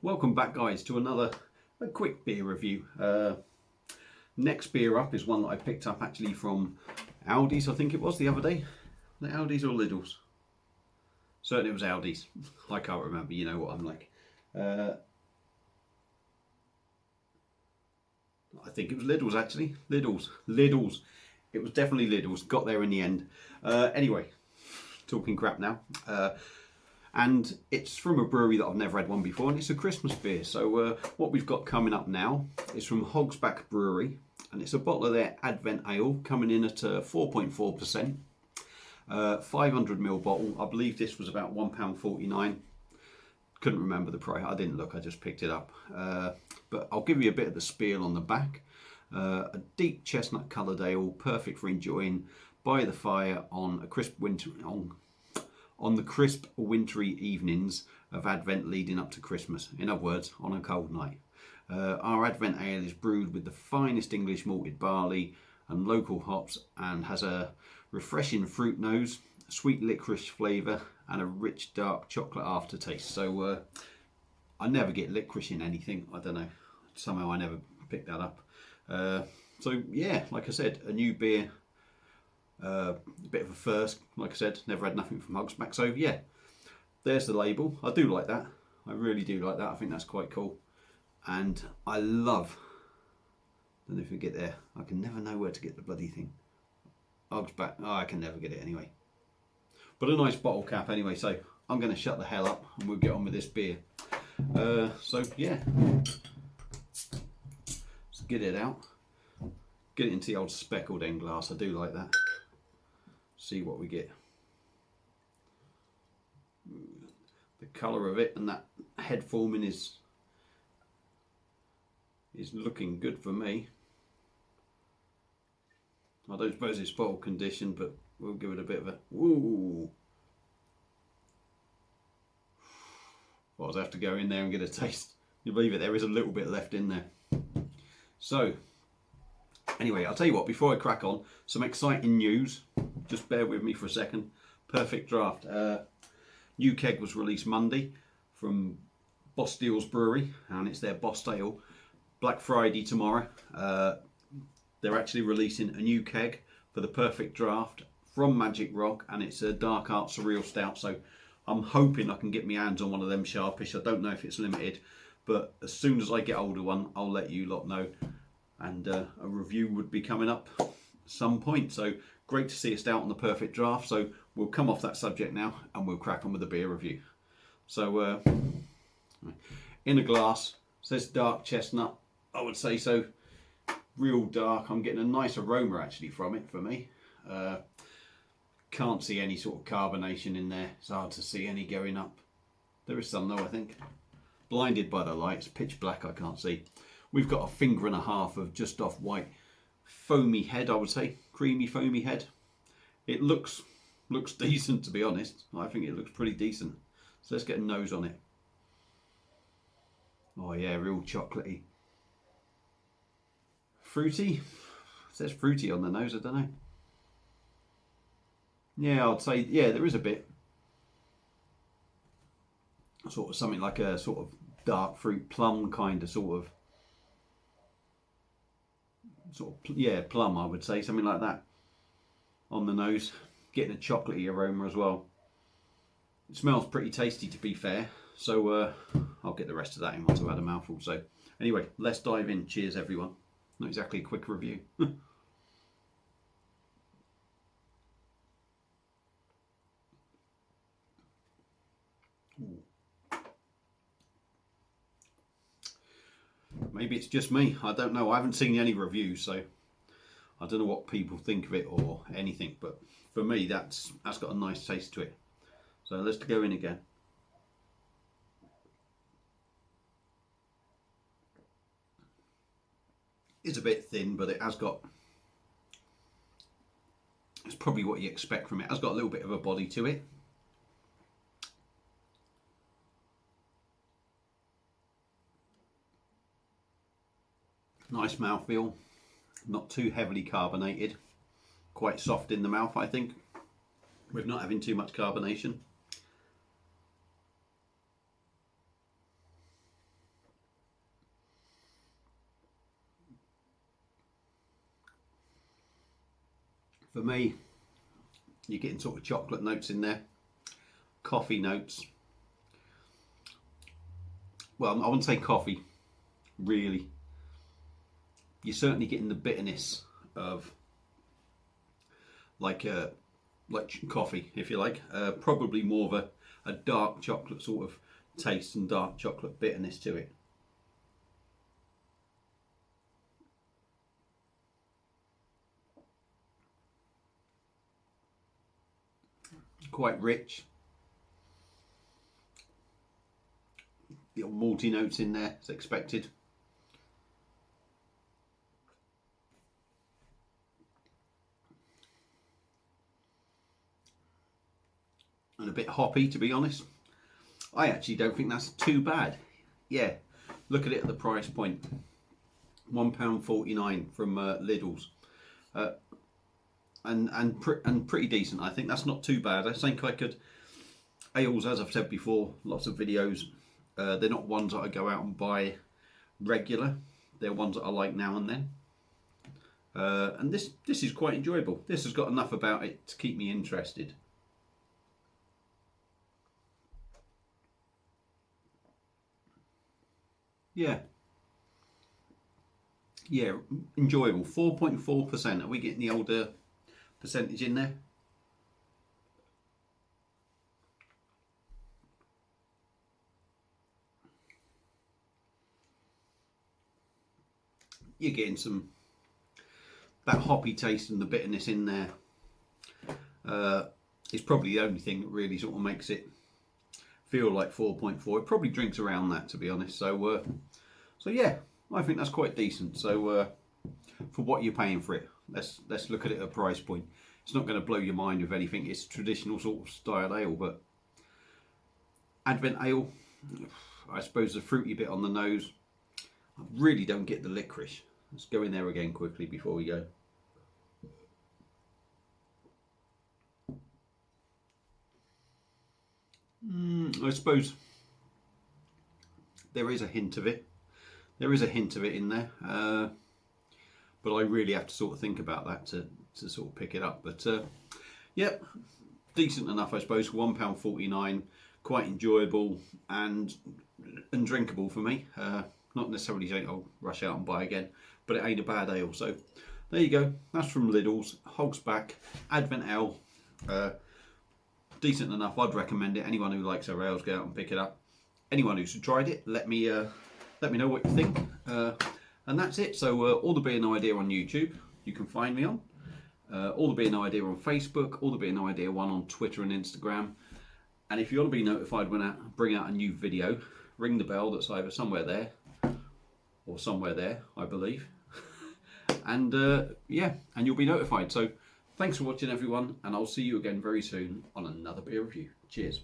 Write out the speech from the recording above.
Welcome back, guys, to a quick beer review. Next beer up is one that I picked up actually from Aldi's, I think it was, the other day. Was it Aldi's or Lidl's? Certainly it was Aldi's. I can't remember, you know what I'm like. I think it was Lidl's actually. Lidl's. It was definitely Lidl's. Got there in the end. Anyway, talking crap now. And it's from a brewery that I've never had one before, and it's a Christmas beer. So what we've got coming up now is from Hogs Brewery, and it's a bottle of their Advent Ale coming in at 4.4%. 500ml bottle. I believe this was about £1.49. Couldn't remember the price. I didn't look. I just picked it up. But I'll give you a bit of the spiel on the back. A deep chestnut coloured ale, perfect for enjoying by the fire on a crisp winter on the crisp wintry evenings of Advent leading up to Christmas. In other words, on a cold night. Our Advent ale is brewed with the finest English malted barley and local hops, and has a refreshing fruit nose, sweet licorice flavour, and a rich dark chocolate aftertaste. So I never get licorice in anything. I don't know. Somehow I never picked that up. So yeah, like I said, a new beer. A bit of a first, like I said, never had nothing from Hogs. So yeah, there's the label. I do like that. I really do like that. I think that's quite cool. And I love, I don't know if we get there. I can never know where to get the bloody thing. Hogs. Oh, I can never get it anyway. But a nice bottle cap anyway. So I'm going to shut the hell up and we'll get on with this beer. So yeah, let's get it out. Get it into the old speckled end glass. I do like that. See what we get. The colour of it and that head forming is looking good for me. I don't suppose it's bottle condition, but we'll give it a bit of a woo. Well, I'll have to go in there and get a taste. You believe it, there is a little bit left in there. So anyway, I'll tell you what, before I crack on, some exciting news. Just bear with me for a second. Perfect Draft. New keg was released Monday from Bosteel's Brewery, and it's their Bost Ale. Black Friday tomorrow. They're actually releasing a new keg for the Perfect Draft from Magic Rock, and it's a Dark Art Surreal Stout. So I'm hoping I can get my hands on one of them sharpish. I don't know if it's limited, but as soon as I get hold of one, I'll let you lot know. And a review would be coming up at some point. So great to see a stout on the Perfect Draft. So we'll come off that subject now and we'll crack on with the beer review. So in a glass, says dark chestnut. I would say so. Real dark. I'm getting a nice aroma actually from it for me. Can't see any sort of carbonation in there. It's hard to see any going up. There is some though, I think. Blinded by the lights, pitch black, I can't see. We've got a finger and a half of just off white foamy head, I would say. Creamy foamy head. It looks decent, to be honest. I think it looks pretty decent. So let's get a nose on it. Oh yeah, real chocolatey. Fruity? It says fruity on the nose, I don't know. Yeah, I'd say, yeah, there is a bit. Sort of something like a sort of dark fruit plum kind of sort of, yeah, plum, I would say, something like that on the nose. Getting a chocolatey aroma as well. It smells pretty tasty, to be fair. So I'll get the rest of that in once I've had a mouthful. So anyway, let's dive in. Cheers, everyone. Not exactly a quick review. Maybe it's just me. I don't know. I haven't seen any reviews, so I don't know what people think of it or anything. But for me, that's got a nice taste to it. So let's go in again. It's a bit thin, but it has got. It's probably what you expect from it. It has got a little bit of a body to it. Nice mouthfeel, not too heavily carbonated, quite soft in the mouth, I think, with not having too much carbonation. For me, you're getting sort of chocolate notes in there, coffee notes. Well, I wouldn't say coffee, really. You're certainly getting the bitterness of like coffee, if you like. Probably more of a dark chocolate sort of taste and dark chocolate bitterness to it. Quite rich. Little malty notes in there as expected. And a bit hoppy, to be honest. I actually don't think that's too bad. Yeah, look at it at the price point. £1.49 from Lidl's. And pretty decent. I think that's not too bad. I think I could. Ales, as I've said before, lots of videos. They're not ones that I go out and buy regular. They're ones that I like now and then. And this is quite enjoyable. This has got enough about it to keep me interested. Yeah. Yeah, enjoyable. 4.4%. Are we getting the older percentage in there? You're getting that hoppy taste and the bitterness in there. It's probably the only thing that really sort of makes it feel like 4.4. It probably drinks around that, to be honest. So yeah, I think that's quite decent. So for what you're paying for it, let's look at it at a price point. It's not going to blow your mind with anything. It's traditional sort of style ale, but Advent ale, I suppose the fruity bit on the nose. I really don't get the licorice. Let's go in there again quickly before we go. I suppose there is a hint of it. There is a hint of it in there, but I really have to sort of think about that to sort of pick it up. But yeah, decent enough, I suppose. £1.49, quite enjoyable and drinkable for me. Not necessarily saying I'll rush out and buy again, but it ain't a bad ale. So there you go. That's from Lidl's. Hogs back. Advent ale. Decent enough. I'd recommend it. Anyone who likes our ales, go out and pick it up. Anyone who's tried it, let me know what you think. And that's it. So All the Beer No Idea on YouTube, you can find me on. All the Beer No Idea on Facebook. All the Beer No Idea 1 on Twitter and Instagram. And if you want to be notified when I bring out a new video, ring the bell that's either somewhere there or somewhere there, I believe. And yeah, and you'll be notified. So thanks for watching, everyone, and I'll see you again very soon on another beer review. Cheers.